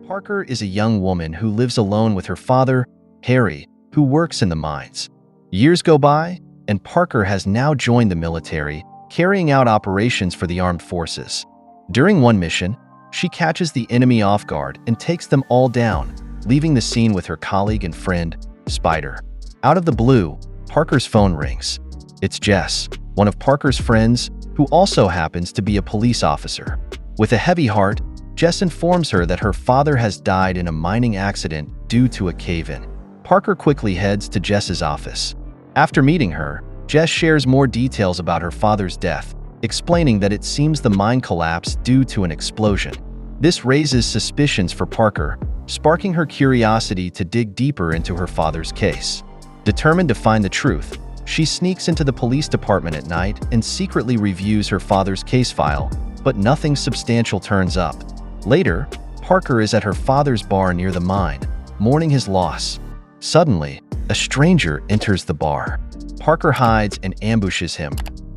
Parker is a young woman who lives alone with her father, Harry, who works in the mines. Years go by, and Parker has now joined the military, carrying out operations for the armed forces. During one mission, she catches the enemy off guard and takes them all down, leaving the scene with her colleague and friend, Spider. Out of the blue, Parker's phone rings. It's Jess, one of Parker's friends, who also happens to be a police officer. With a heavy heart, Jess informs her that her father has died in a mining accident due to a cave-in. Parker quickly heads to Jess's office. After meeting her, Jess shares more details about her father's death, explaining that it seems the mine collapsed due to an explosion. This raises suspicions for Parker, sparking her curiosity to dig deeper into her father's case. Determined to find the truth, she sneaks into the police department at night and secretly reviews her father's case file, but nothing substantial turns up. Later, Parker is at her father's bar near the mine, mourning his loss. Suddenly, a stranger enters the bar. Parker hides and ambushes him,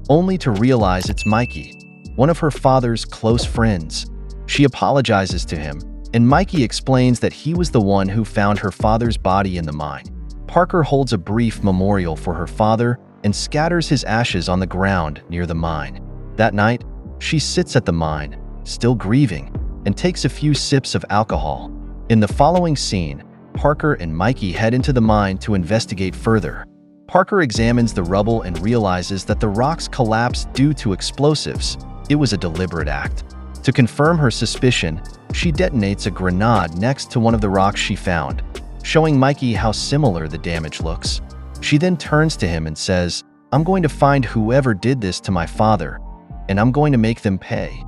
only to realize it's Mikey, one of her father's close friends. She apologizes to him, and Mikey explains that he was the one who found her father's body in the mine. Parker holds a brief memorial for her father and scatters his ashes on the ground near the mine. That night, she sits at the mine, still grieving, and takes a few sips of alcohol. In the following scene, Parker and Mikey head into the mine to investigate further. Parker examines the rubble and realizes that the rocks collapsed due to explosives. It was a deliberate act. To confirm her suspicion, she detonates a grenade next to one of the rocks she found, showing Mikey how similar the damage looks. She then turns to him and says, "I'm going to find whoever did this to my father, and I'm going to make them pay."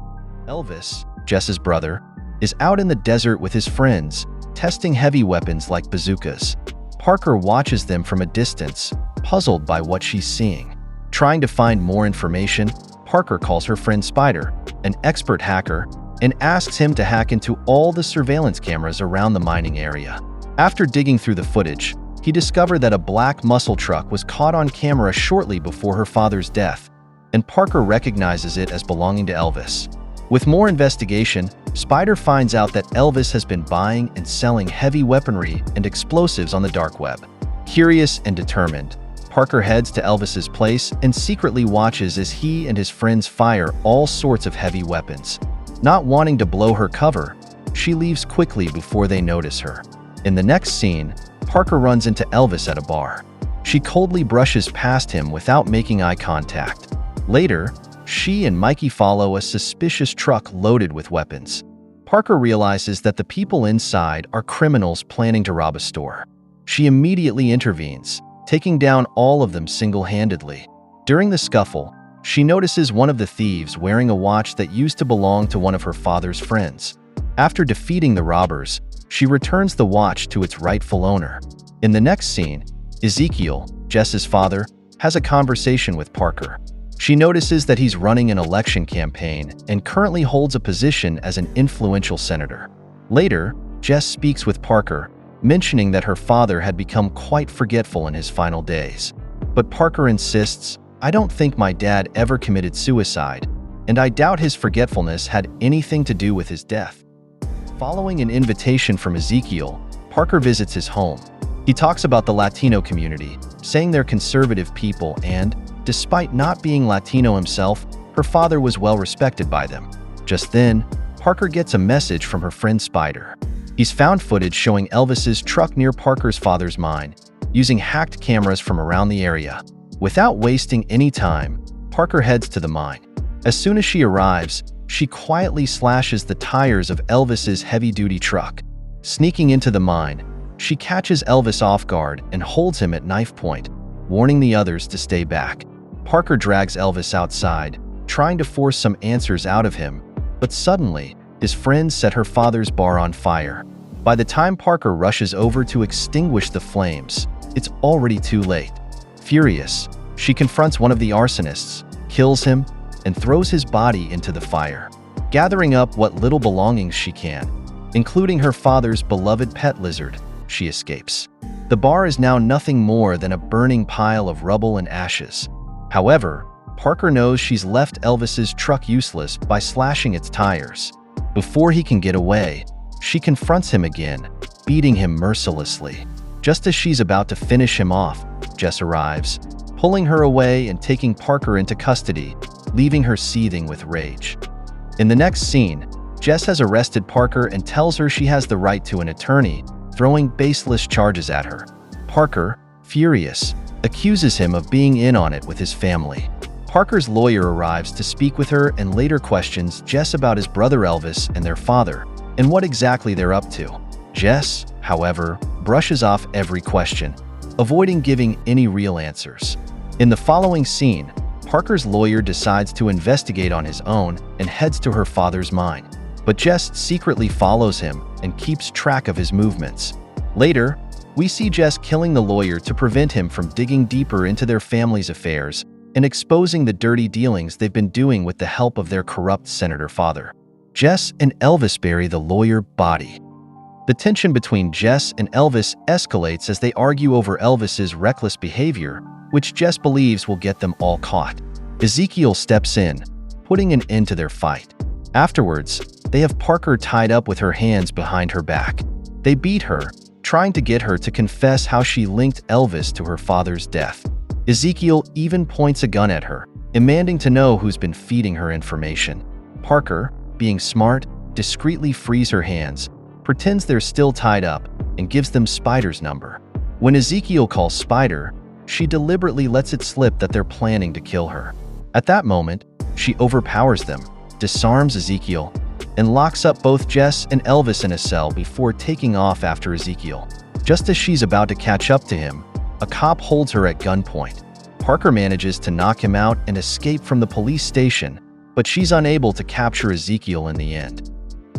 Elvis, Jess's brother, is out in the desert with his friends, testing heavy weapons like bazookas. Parker watches them from a distance, puzzled by what she's seeing. Trying to find more information, Parker calls her friend Spider, an expert hacker, and asks him to hack into all the surveillance cameras around the mining area. After digging through the footage, he discovered that a black muscle truck was caught on camera shortly before her father's death, and Parker recognizes it as belonging to Elvis. With more investigation, Spider finds out that Elvis has been buying and selling heavy weaponry and explosives on the dark web. Curious and determined, Parker heads to Elvis's place and secretly watches as he and his friends fire all sorts of heavy weapons. Not wanting to blow her cover, she leaves quickly before they notice her. In the next scene, Parker runs into Elvis at a bar. She coldly brushes past him without making eye contact. Later, she and Mikey follow a suspicious truck loaded with weapons. Parker realizes that the people inside are criminals planning to rob a store. She immediately intervenes, taking down all of them single-handedly. During the scuffle, she notices one of the thieves wearing a watch that used to belong to one of her father's friends. After defeating the robbers, she returns the watch to its rightful owner. In the next scene, Ezekiel, Jess's father, has a conversation with Parker. She notices that he's running an election campaign and currently holds a position as an influential senator. Later, Jess speaks with Parker, mentioning that her father had become quite forgetful in his final days. But Parker insists, "I don't think my dad ever committed suicide, and I doubt his forgetfulness had anything to do with his death." Following an invitation from Ezekiel, Parker visits his home. He talks about the Latino community, saying they're conservative people and, despite not being Latino himself, her father was well respected by them. Just then, Parker gets a message from her friend Spider. He's found footage showing Elvis's truck near Parker's father's mine, using hacked cameras from around the area. Without wasting any time, Parker heads to the mine. As soon as she arrives, she quietly slashes the tires of Elvis's heavy-duty truck. Sneaking into the mine, she catches Elvis off guard and holds him at knife point, warning the others to stay back. Parker drags Elvis outside, trying to force some answers out of him, but suddenly, his friends set her father's bar on fire. By the time Parker rushes over to extinguish the flames, it's already too late. Furious, she confronts one of the arsonists, kills him, and throws his body into the fire. Gathering up what little belongings she can, including her father's beloved pet lizard, she escapes. The bar is now nothing more than a burning pile of rubble and ashes. However, Parker knows she's left Elvis's truck useless by slashing its tires. Before he can get away, She confronts him again, beating him mercilessly. Just as she's about to finish him off, Jess arrives, pulling her away and taking Parker into custody, leaving her seething with rage. In the next scene, Jess has arrested Parker and tells her she has the right to an attorney, throwing baseless charges at her. Parker, furious, accuses him of being in on it with his family. Parker's lawyer arrives to speak with her and later questions Jess about his brother Elvis and their father, and what exactly they're up to. Jess, however, brushes off every question, avoiding giving any real answers. In the following scene, Parker's lawyer decides to investigate on his own and heads to her father's mine, but Jess secretly follows him and keeps track of his movements. Later, we see Jess killing the lawyer to prevent him from digging deeper into their family's affairs and exposing the dirty dealings they've been doing with the help of their corrupt senator father. Jess and Elvis bury the lawyer body. The tension between Jess and Elvis escalates as they argue over Elvis's reckless behavior, which Jess believes will get them all caught. Ezekiel steps in, putting an end to their fight. Afterwards, they have Parker tied up with her hands behind her back. They beat her, trying to get her to confess how she linked Elvis to her father's death. Ezekiel even points a gun at her, demanding to know who's been feeding her information. Parker, being smart, discreetly frees her hands, pretends they're still tied up, and gives them Spider's number. When Ezekiel calls Spider, she deliberately lets it slip that they're planning to kill her. At that moment, she overpowers them, disarms Ezekiel, and locks up both Jess and Elvis in a cell before taking off after Ezekiel. Just as she's about to catch up to him, a cop holds her at gunpoint. Parker manages to knock him out and escape from the police station, but she's unable to capture Ezekiel in the end.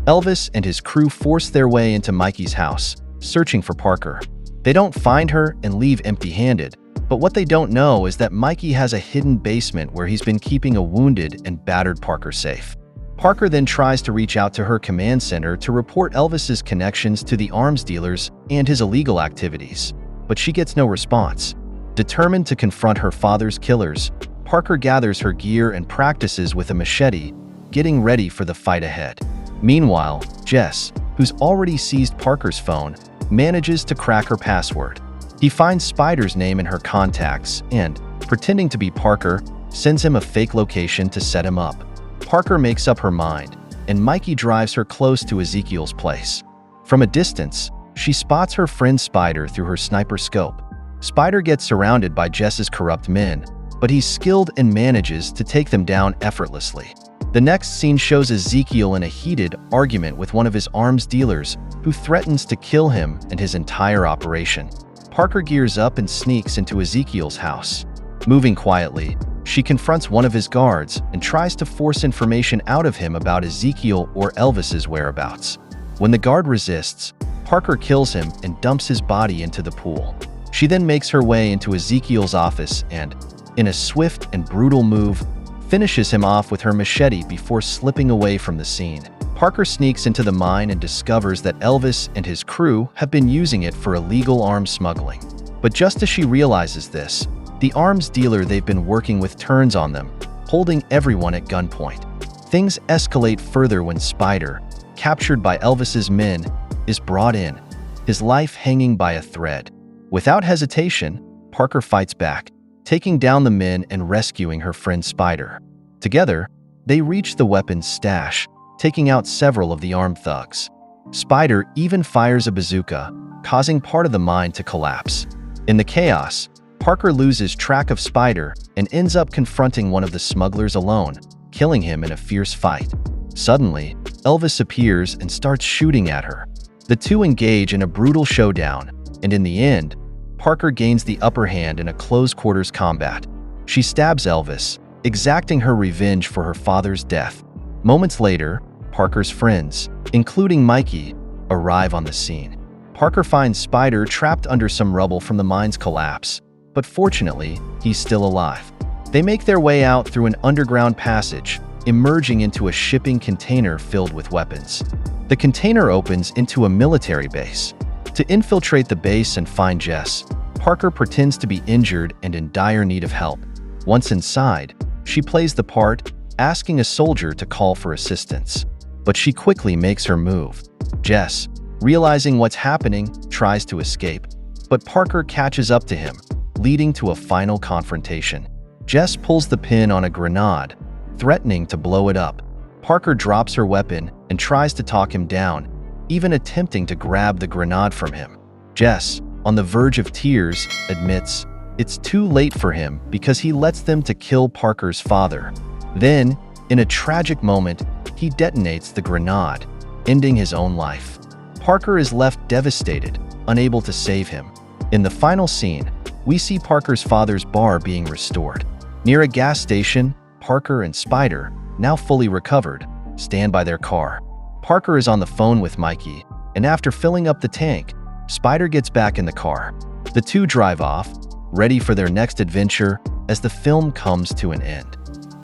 Elvis and his crew force their way into Mikey's house, searching for Parker. They don't find her and leave empty-handed, but what they don't know is that Mikey has a hidden basement where he's been keeping a wounded and battered Parker safe. Parker then tries to reach out to her command center to report Elvis's connections to the arms dealers and his illegal activities, but she gets no response. Determined to confront her father's killers, Parker gathers her gear and practices with a machete, getting ready for the fight ahead. Meanwhile, Jess, who's already seized Parker's phone, manages to crack her password. He finds Spider's name in her contacts and, pretending to be Parker, sends him a fake location to set him up. Parker makes up her mind, and Mikey drives her close to Ezekiel's place. From a distance, she spots her friend Spider through her sniper scope. Spider gets surrounded by Jess's corrupt men, but he's skilled and manages to take them down effortlessly. The next scene shows Ezekiel in a heated argument with one of his arms dealers, who threatens to kill him and his entire operation. Parker gears up and sneaks into Ezekiel's house. Moving quietly, she confronts one of his guards and tries to force information out of him about Ezekiel or Elvis's whereabouts. When the guard resists, Parker kills him and dumps his body into the pool. She then makes her way into Ezekiel's office and, in a swift and brutal move, finishes him off with her machete before slipping away from the scene. Parker sneaks into the mine and discovers that Elvis and his crew have been using it for illegal arms smuggling. But just as she realizes this, the arms dealer they've been working with turns on them, holding everyone at gunpoint. Things escalate further when Spider, captured by Elvis's men, is brought in, his life hanging by a thread. Without hesitation, Parker fights back, taking down the men and rescuing her friend Spider. Together, they reach the weapons stash, taking out several of the armed thugs. Spider even fires a bazooka, causing part of the mine to collapse. In the chaos, Parker loses track of Spider and ends up confronting one of the smugglers alone, killing him in a fierce fight. Suddenly, Elvis appears and starts shooting at her. The two engage in a brutal showdown, and in the end, Parker gains the upper hand in a close-quarters combat. She stabs Elvis, exacting her revenge for her father's death. Moments later, Parker's friends, including Mikey, arrive on the scene. Parker finds Spider trapped under some rubble from the mine's collapse, but fortunately, he's still alive. They make their way out through an underground passage, emerging into a shipping container filled with weapons. The container opens into a military base. To infiltrate the base and find Jess, Parker pretends to be injured and in dire need of help. Once inside, she plays the part, asking a soldier to call for assistance. But she quickly makes her move. Jess, realizing what's happening, tries to escape, but Parker catches up to him, leading to a final confrontation. Jess pulls the pin on a grenade, threatening to blow it up. Parker drops her weapon and tries to talk him down, even attempting to grab the grenade from him. Jess, on the verge of tears, admits it's too late for him because he lets them to kill Parker's father. Then, in a tragic moment, he detonates the grenade, ending his own life. Parker is left devastated, unable to save him. In the final scene, we see Parker's father's bar being restored. Near a gas station, Parker and Spider, now fully recovered, stand by their car. Parker is on the phone with Mikey, and after filling up the tank, Spider gets back in the car. The two drive off, ready for their next adventure as the film comes to an end.